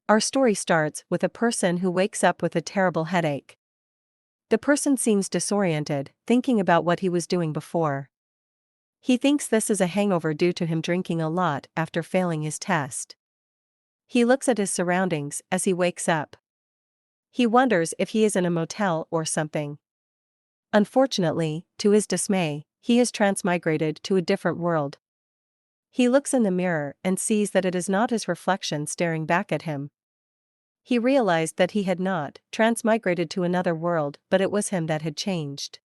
Our story starts with a person who wakes up with a terrible headache. The person seems disoriented, thinking about what he was doing before. He thinks this is a hangover due to him drinking a lot after failing his test. He looks at his surroundings as he wakes up. He wonders if he is in a motel or something. Unfortunately, to his dismay, he is transmigrated to a different world. He looks in the mirror and sees that it is not his reflection staring back at him. He realized that he had not transmigrated to another world, but it was him that had changed.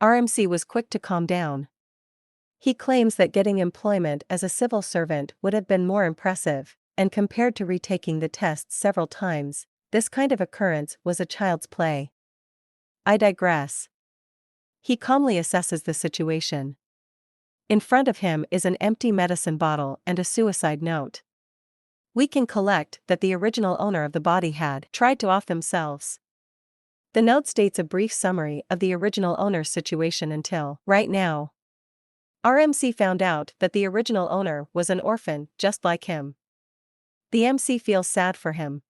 RMC was quick to calm down. He claims that getting employment as a civil servant would have been more impressive, and compared to retaking the tests several times, this kind of occurrence was a child's play. I digress. He calmly assesses the situation. In front of him is an empty medicine bottle and a suicide note. We can collect that the original owner of the body had tried to off themselves. The note states a brief summary of the original owner's situation until right now. RMC found out that the original owner was an orphan just like him. The MC feels sad for him.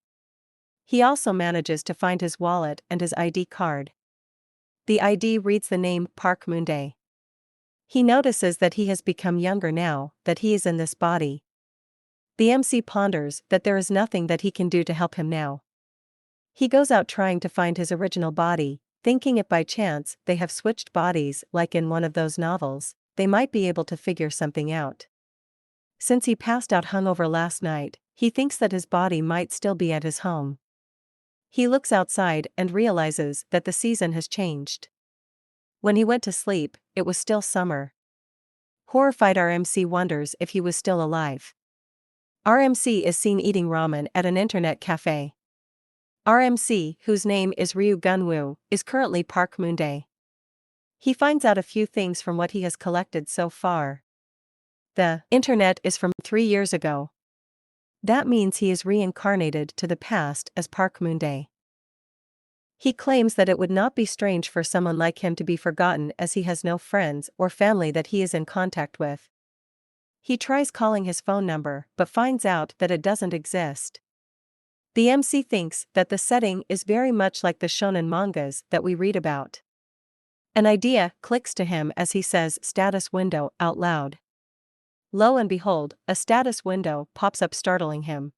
He also manages to find his wallet and his ID card. The ID reads the name Park Moon-dae. He notices that he has become younger now that he is in this body. The MC ponders that there is nothing that he can do to help him now. He goes out trying to find his original body, thinking if by chance they have switched bodies like in one of those novels, they might be able to figure something out. Since he passed out hungover last night, he thinks that his body might still be at his home. He looks outside and realizes that the season has changed. When he went to sleep, it was still summer. Horrified, RMC wonders if he was still alive. RMC is seen eating ramen at an internet cafe. RMC, whose name is Ryu Gunwoo, is currently Park Moon-dae. He finds out a few things from what he has collected so far. The internet is from 3 years ago. That means he is reincarnated to the past as Park Moon-dae. He claims that it would not be strange for someone like him to be forgotten as he has no friends or family that he is in contact with. He tries calling his phone number but finds out that it doesn't exist. The MC thinks that the setting is very much like the shonen mangas that we read about. An idea clicks to him as he says "status window" out loud. Lo and behold, a status window pops up, startling him.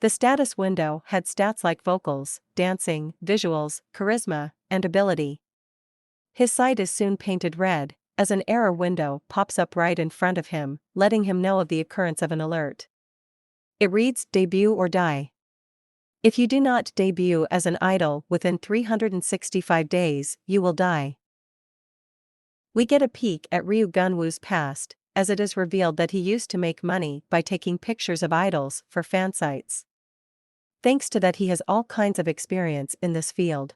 The status window had stats like vocals, dancing, visuals, charisma, and ability. His site is soon painted red, as an error window pops up right in front of him, letting him know of the occurrence of an alert. It reads, "Debut or die. If you do not debut as an idol within 365 days, you will die." We get a peek at Ryu Gunwoo's past, as it is revealed that he used to make money by taking pictures of idols for fan sites. Thanks to that, he has all kinds of experience in this field.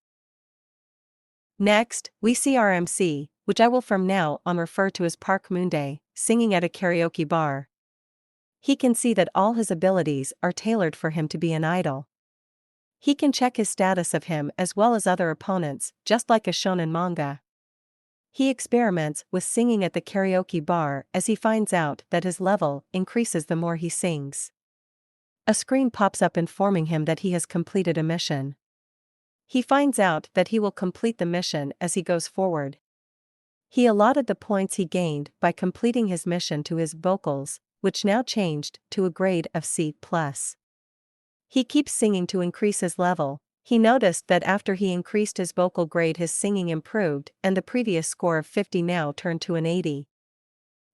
Next, we see RMC, which I will from now on refer to as Park Moon-dae, singing at a karaoke bar. He can see that all his abilities are tailored for him to be an idol. He can check his status of him as well as other opponents, just like a shonen manga. He experiments with singing at the karaoke bar as he finds out that his level increases the more he sings. A screen pops up informing him that he has completed a mission. He finds out that he will complete the mission as he goes forward. He allotted the points he gained by completing his mission to his vocals, which now changed to a grade of C+. He keeps singing to increase his level. He noticed that after he increased his vocal grade, his singing improved, and the previous score of 50 now turned to an 80.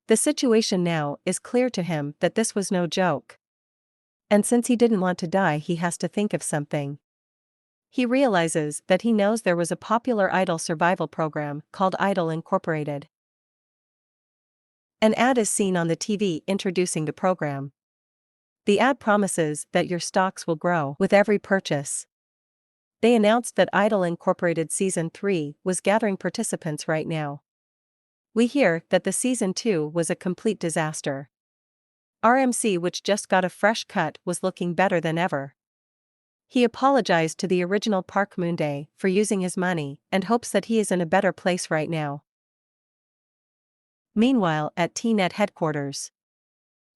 The situation now is clear to him that this was no joke. And since he didn't want to die, he has to think of something. He realizes that he knows there was a popular idol survival program called Idol Incorporated. An ad is seen on the TV introducing the program. The ad promises that your stocks will grow with every purchase. They announced that Idol Incorporated Season 3 was gathering participants right now. We hear that the Season 2 was a complete disaster. RMC, which just got a fresh cut, was looking better than ever. He apologized to the original Park Moon-dae for using his money and hopes that he is in a better place right now. Meanwhile, at T-Net headquarters,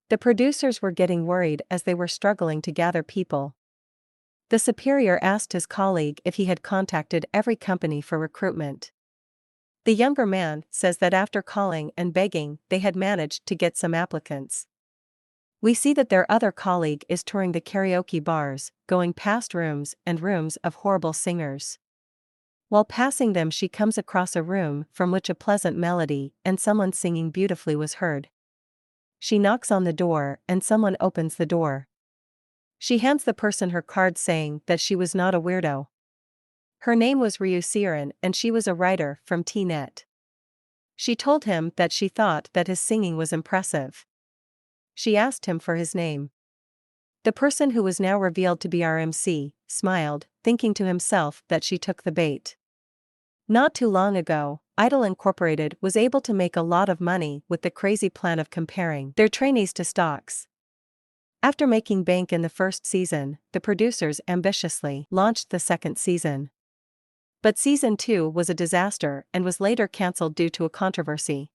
The producers were getting worried as they were struggling to gather people. The superior asked his colleague if he had contacted every company for recruitment. The younger man says that after calling and begging, they had managed to get some applicants. We see that their other colleague is touring the karaoke bars, going past rooms and rooms of horrible singers. While passing them, she comes across a room from which a pleasant melody and someone singing beautifully was heard. She knocks on the door and someone opens the door. She hands the person her card saying that she was not a weirdo. Her name was Ryu Siren and she was a writer from T-Net. She told him that she thought that his singing was impressive. She asked him for his name. The person who was now revealed to be our MC smiled, thinking to himself that she took the bait. Not too long ago, Idol Incorporated was able to make a lot of money with the crazy plan of comparing their trainees to stocks. After making bank in the first season, the producers ambitiously launched the second season. But season 2 was a disaster and was later cancelled due to a controversy.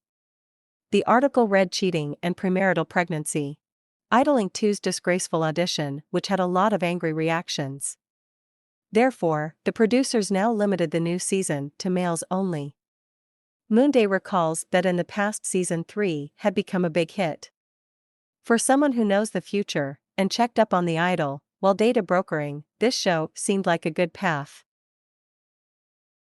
The article read cheating and premarital pregnancy. Idling 2's disgraceful audition, which had a lot of angry reactions. Therefore, the producers now limited the new season to males only. Moonday recalls that in the past season 3 had become a big hit. For someone who knows the future and checked up on the idol while data brokering, this show seemed like a good path.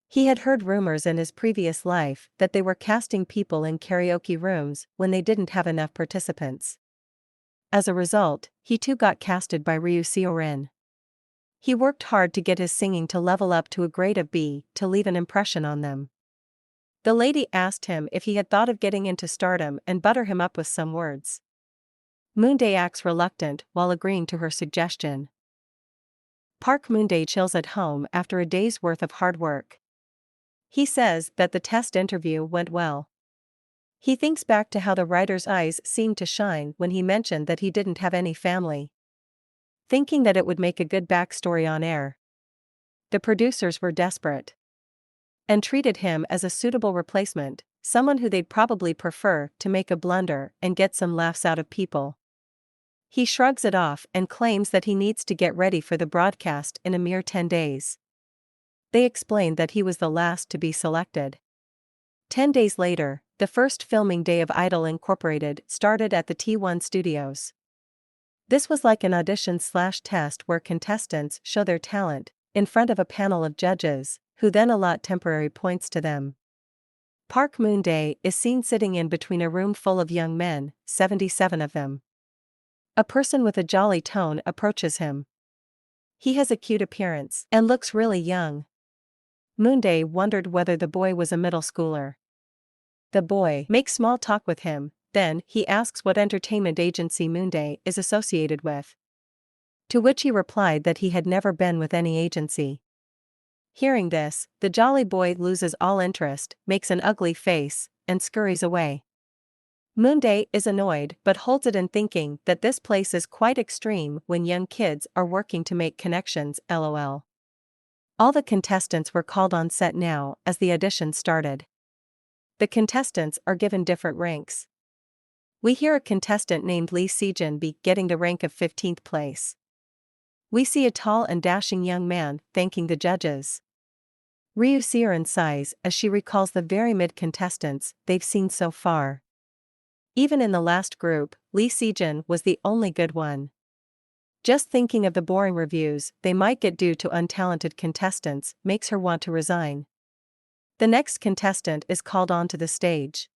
He had heard rumors in his previous life that they were casting people in karaoke rooms when they didn't have enough participants. As a result, he too got casted by Ryu Seorin. He worked hard to get his singing to level up to a grade of B to leave an impression on them. The lady asked him if he had thought of getting into stardom and butter him up with some words. Moonday acts reluctant while agreeing to her suggestion. Park Moonday chills at home after a day's worth of hard work. He says that the test interview went well. He thinks back to how the writer's eyes seemed to shine when he mentioned that he didn't have any family. Thinking that it would make a good backstory on air. The producers were desperate and treated him as a suitable replacement, someone who they'd probably prefer to make a blunder and get some laughs out of people. He shrugs it off and claims that he needs to get ready for the broadcast in a mere 10 days. They explained that he was the last to be selected. 10 days later, the first filming day of Idol Incorporated started at the T1 studios. This was like an audition/test where contestants show their talent in front of a panel of judges, who then allot temporary points to them. Park Moonday is seen sitting in between a room full of young men, 77 of them. A person with a jolly tone approaches him. He has a cute appearance and looks really young. Moonday wondered whether the boy was a middle schooler. The boy makes small talk with him, then he asks what entertainment agency Moonday is associated with. To which he replied that he had never been with any agency. Hearing this, the jolly boy loses all interest, makes an ugly face, and scurries away. Moonday is annoyed but holds it in, thinking that this place is quite extreme when young kids are working to make connections, lol. All the contestants were called on set now as the audition started. The contestants are given different ranks. We hear a contestant named Lee Sejin be getting the rank of 15th place. We see a tall and dashing young man thanking the judges. Ryu Seorin sighs as she recalls the very mid contestants they've seen so far. Even in the last group, Lee Sejin was the only good one. Just thinking of the boring reviews they might get due to untalented contestants makes her want to resign. The next contestant is called onto the stage.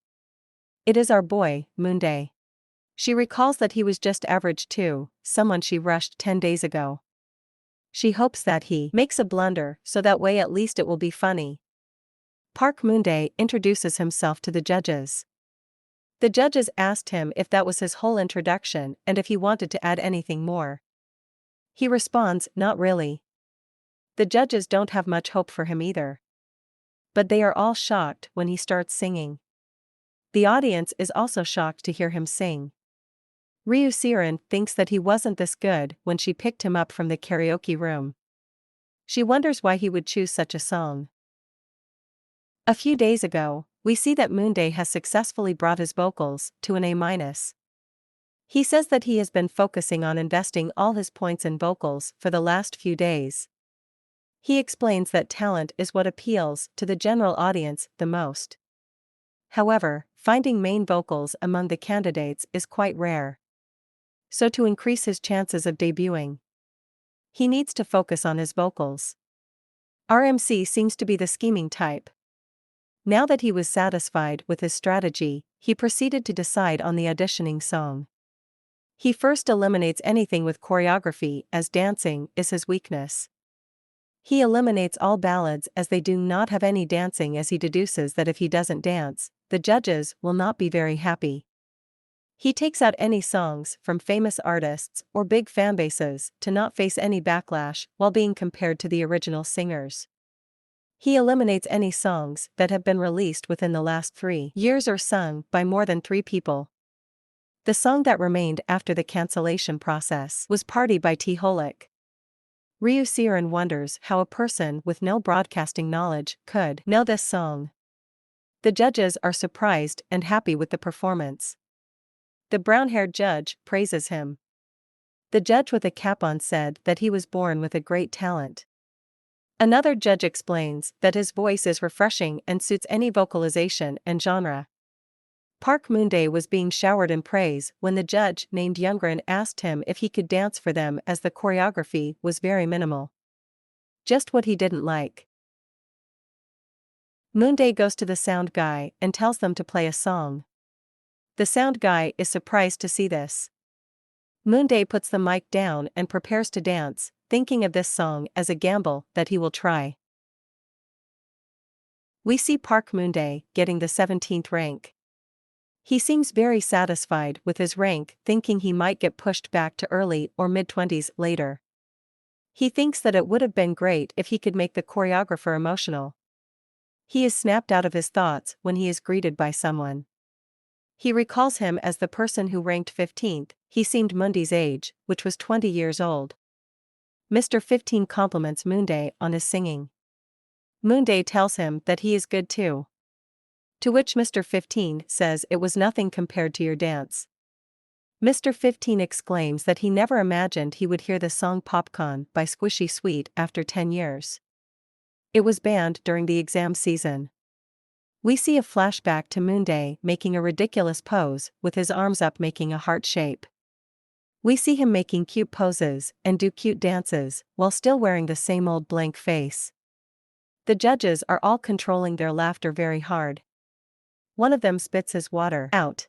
It is our boy, Moonday. She recalls that he was just average too, someone she rushed 10 days ago. She hopes that he makes a blunder so that way at least it will be funny. Park Moonday introduces himself to the judges. The judges asked him if that was his whole introduction and if he wanted to add anything more. He responds, not really. The judges don't have much hope for him either. But they are all shocked when he starts singing. The audience is also shocked to hear him sing. Ryu Seorin thinks that he wasn't this good when she picked him up from the karaoke room. She wonders why he would choose such a song. A few days ago, we see that Moonday has successfully brought his vocals to an A-. He says that he has been focusing on investing all his points in vocals for the last few days. He explains that talent is what appeals to the general audience the most. However, finding main vocals among the candidates is quite rare. So to increase his chances of debuting, he needs to focus on his vocals. RMC seems to be the scheming type. Now that he was satisfied with his strategy, he proceeded to decide on the auditioning song. He first eliminates anything with choreography, as dancing is his weakness. He eliminates all ballads as they do not have any dancing, as he deduces that if he doesn't dance, the judges will not be very happy. He takes out any songs from famous artists or big fanbases to not face any backlash while being compared to the original singers. He eliminates any songs that have been released within the last 3 years or sung by more than 3 people. The song that remained after the cancellation process was Party by T. Holic. Ryu Seeran wonders how a person with no broadcasting knowledge could know this song. The judges are surprised and happy with the performance. The brown-haired judge praises him. The judge with a cap on said that he was born with a great talent. Another judge explains that his voice is refreshing and suits any vocalization and genre. Park Moon-dae was being showered in praise when the judge named Youngrin asked him if he could dance for them, as the choreography was very minimal. Just what he didn't like. Moon-dae goes to the sound guy and tells them to play a song. The sound guy is surprised to see this. Moon-dae puts the mic down and prepares to dance, thinking of this song as a gamble that he will try. We see Park Moon-dae getting the 17th rank. He seems very satisfied with his rank, thinking he might get pushed back to early or mid-20s later. He thinks that it would have been great if he could make the choreographer emotional. He is snapped out of his thoughts when he is greeted by someone. He recalls him as the person who ranked 15th, he seemed Moon-dae's age, which was 20 years old. Mr. 15 compliments Moon-dae on his singing. Moon-dae tells him that he is good too. To which Mr. 15 says it was nothing compared to your dance. Mr. 15 exclaims that he never imagined he would hear the song Popcorn by Squishy Sweet after 10 years. It was banned during the exam season. We see a flashback to Moon-dae making a ridiculous pose with his arms up, making a heart shape. We see him making cute poses and do cute dances while still wearing the same old blank face. The judges are all controlling their laughter very hard. One of them spits his water out.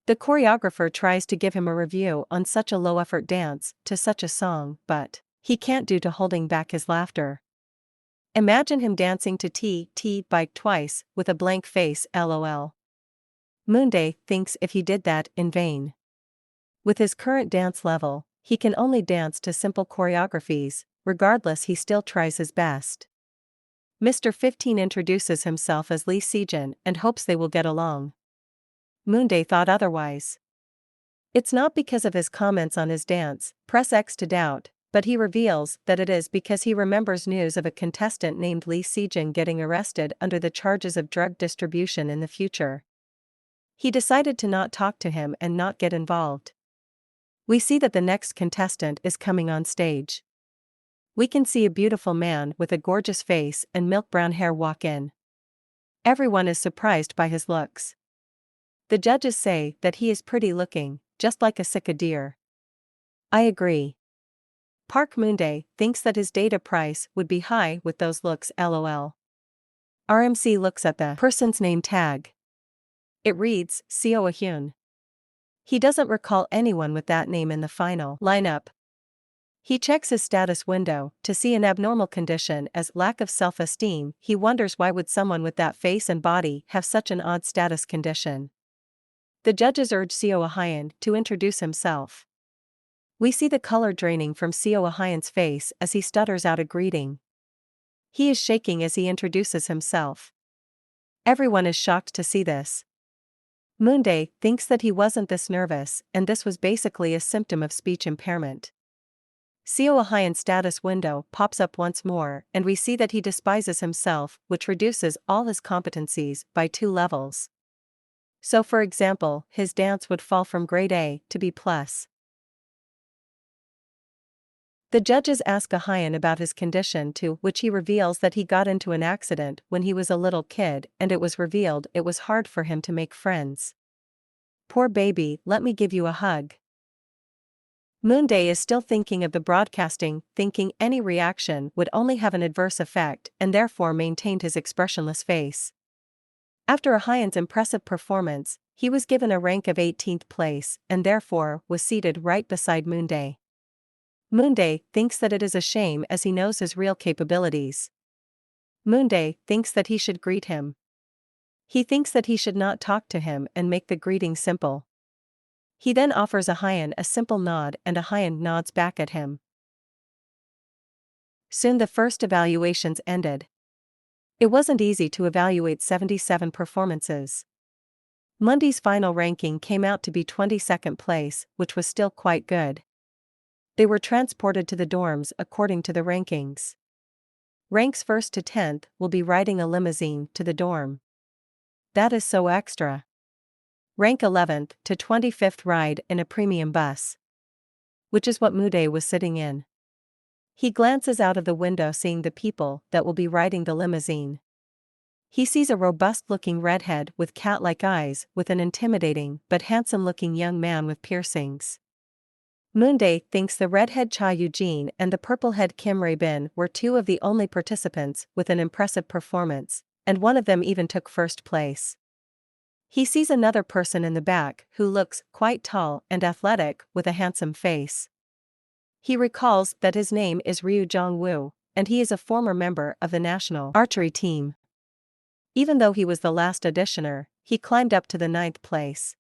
The choreographer tries to give him a review on such a low-effort dance to such a song, but he can't due to holding back his laughter. Imagine him dancing to T Bike twice with a blank face, lol. Moon-dae thinks if he did that in vain. With his current dance level, he can only dance to simple choreographies. Regardless, he still tries his best. Mr. 15 introduces himself as Lee Sejin and hopes they will get along. Moon-dae thought otherwise. It's not because of his comments on his dance, press X to doubt, but he reveals that it is because he remembers news of a contestant named Lee Sejin getting arrested under the charges of drug distribution in the future. He decided to not talk to him and not get involved. We see that the next contestant is coming on stage. We can see a beautiful man with a gorgeous face and milk brown hair walk in. Everyone is surprised by his looks. The judges say that he is pretty looking, just like a sick deer. I agree. Park Moon-dae thinks that his data price would be high with those looks, lol. RMC looks at the person's name tag. It reads Seo Ah-hyun. He doesn't recall anyone with that name in the final lineup. He checks his status window to see an abnormal condition as lack of self-esteem. He wonders why would someone with that face and body have such an odd status condition. The judges urge Seo Ah-hyun to introduce himself. We see the color draining from Seo Ah-hyun's face as he stutters out a greeting. He is shaking as he introduces himself. Everyone is shocked to see this. Moon-dae thinks that he wasn't this nervous, and this was basically a symptom of speech impairment. Seo Ah-hyun's status window pops up once more, and we see that he despises himself, which reduces all his competencies by 2 levels. So for example, his dance would fall from grade A to B+. The judges ask Ahayan about his condition, to which he reveals that he got into an accident when he was a little kid, and it was revealed it was hard for him to make friends. Poor baby, let me give you a hug. Moonday is still thinking of the broadcasting, thinking any reaction would only have an adverse effect, and therefore maintained his expressionless face. After Ahayan's impressive performance, he was given a rank of 18th place, and therefore was seated right beside Moonday. Moonday thinks that it is a shame as he knows his real capabilities. Moonday thinks that he should greet him. He thinks that he should not talk to him and make the greeting simple. He then offers Ahayan a simple nod, and Ahayan nods back at him. Soon the first evaluations ended. It wasn't easy to evaluate 77 performances. Monday's final ranking came out to be 22nd place, which was still quite good. They were transported to the dorms according to the rankings. Ranks 1st to 10th will be riding a limousine to the dorm. That is so extra. Rank 11th to 25th ride in a premium bus. Which is what Moonday was sitting in. He glances out of the window, seeing the people that will be riding the limousine. He sees a robust-looking redhead with cat-like eyes with an intimidating but handsome-looking young man with piercings. Moonday thinks the redhead Cha Eugene and the purple-head Kim Rae-bin were two of the only participants with an impressive performance, and one of them even took first place. He sees another person in the back who looks quite tall and athletic with a handsome face. He recalls that his name is Ryu Jong-woo, and he is a former member of the national archery team. Even though he was the last auditioner, he climbed up to the 9th place.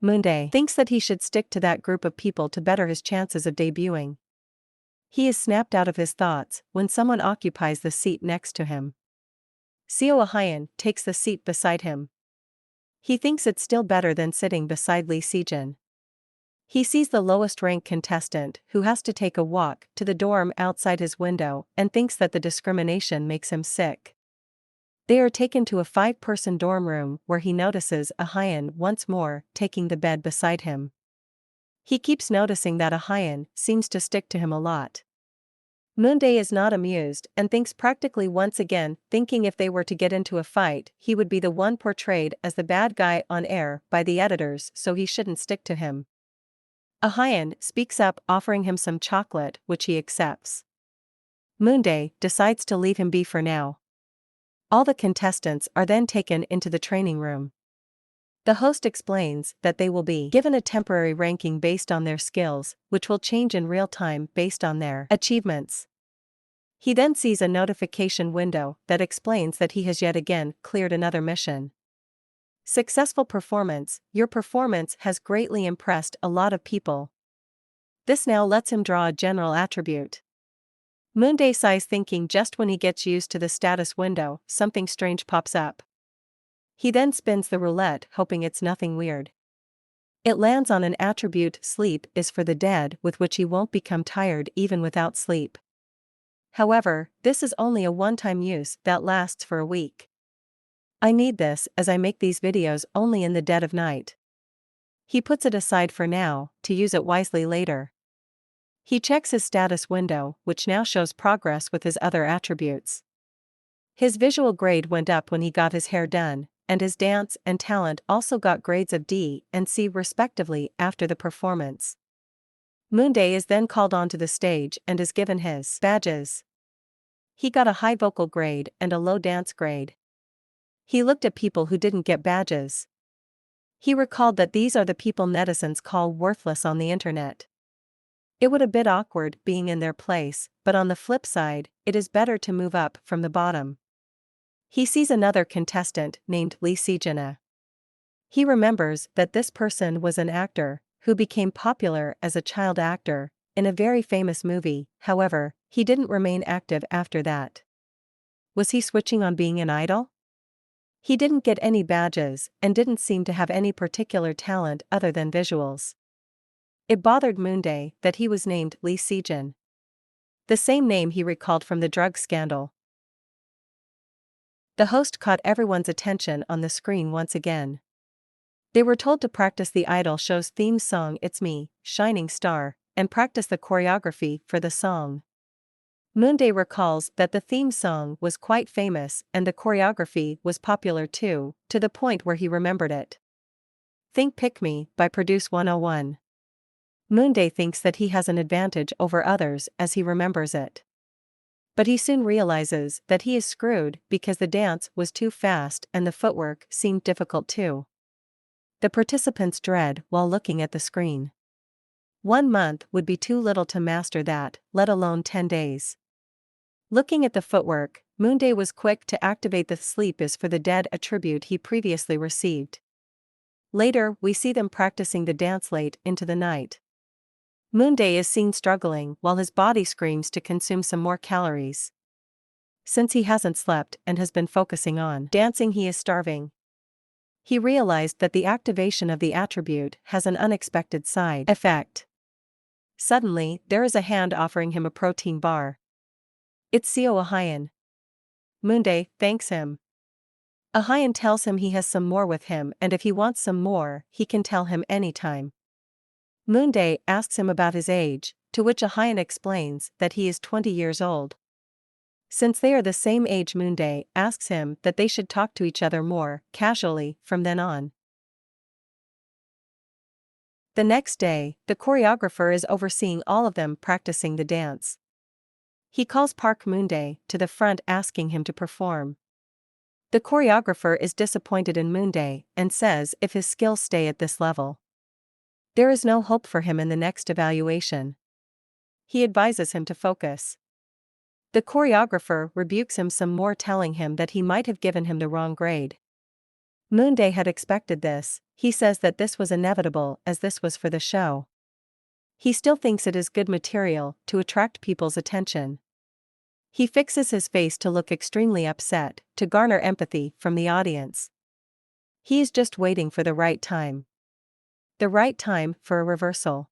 Moonday thinks that he should stick to that group of people to better his chances of debuting. He is snapped out of his thoughts when someone occupies the seat next to him. Seo Ahayan takes the seat beside him. He thinks it's still better than sitting beside Lee Sejin. He sees the lowest ranked contestant who has to take a walk to the dorm outside his window and thinks that the discrimination makes him sick. They are taken to a 5-person dorm room where he notices Ahayan once more taking the bed beside him. He keeps noticing that Ahayan seems to stick to him a lot. Moonday is not amused and thinks practically once again, thinking if they were to get into a fight, he would be the one portrayed as the bad guy on air by the editors, so he shouldn't stick to him. Ahayan speaks up, offering him some chocolate, which he accepts. Moonday decides to leave him be for now. All the contestants are then taken into the training room. The host explains that they will be given a temporary ranking based on their skills, which will change in real time based on their achievements. He then sees a notification window that explains that he has yet again cleared another mission. Successful performance. Your performance has greatly impressed a lot of people. This now lets him draw a general attribute. Moonday sighs, thinking just when he gets used to the status window, something strange pops up. He then spins the roulette, hoping it's nothing weird. It lands on an attribute: sleep is for the dead, with which he won't become tired even without sleep. However, this is only a one-time use that lasts for a week. I need this as I make these videos only in the dead of night. He puts it aside for now, to use it wisely later. He checks his status window, which now shows progress with his other attributes. His visual grade went up when he got his hair done, and his dance and talent also got grades of D and C respectively after the performance. Moonday is then called onto the stage and is given his badges. He got a high vocal grade and a low dance grade. He looked at people who didn't get badges. He recalled that these are the people netizens call worthless on the internet. It would a bit awkward being in their place, but on the flip side, it is better to move up from the bottom. He sees another contestant named Lee Sejin. He remembers that this person was an actor who became popular as a child actor in a very famous movie. However, he didn't remain active after that. Was he switching on being an idol? He didn't get any badges and didn't seem to have any particular talent other than visuals. It bothered Moonday that he was named Lee Sejin, the same name he recalled from the drug scandal. The host caught everyone's attention on the screen once again. They were told to practice the idol show's theme song It's Me, Shining Star, and practice the choreography for the song. Moonday recalls that the theme song was quite famous and the choreography was popular too, to the point where he remembered it. Think Pick Me by Produce 101. Moonday thinks that he has an advantage over others as he remembers it. But he soon realizes that he is screwed because the dance was too fast and the footwork seemed difficult too. The participants dread while looking at the screen. 1 month would be too little to master that, let alone 10 days. Looking at the footwork, Moonday was quick to activate the sleep is for the dead attribute he previously received. Later, we see them practicing the dance late into the night. Moonday is seen struggling while his body screams to consume some more calories. Since he hasn't slept and has been focusing on dancing, he is starving. He realized that the activation of the attribute has an unexpected side effect. Suddenly, there is a hand offering him a protein bar. It's Seo Ahayan. Moonday thanks him. Ahayan tells him he has some more with him and if he wants some more, he can tell him anytime. Moonday asks him about his age, to which Ahayan explains that he is 20 years old. Since they are the same age, Moonday asks him that they should talk to each other more casually from then on. The next day, the choreographer is overseeing all of them practicing the dance. He calls Park Moonday to the front asking him to perform. The choreographer is disappointed in Moonday and says if his skills stay at this level, there is no hope for him in the next evaluation. He advises him to focus. The choreographer rebukes him some more, telling him that he might have given him the wrong grade. Moonday had expected this. He says that this was inevitable as this was for the show. He still thinks it is good material to attract people's attention. He fixes his face to look extremely upset, to garner empathy from the audience. He is just waiting for the right time. The right time for a reversal.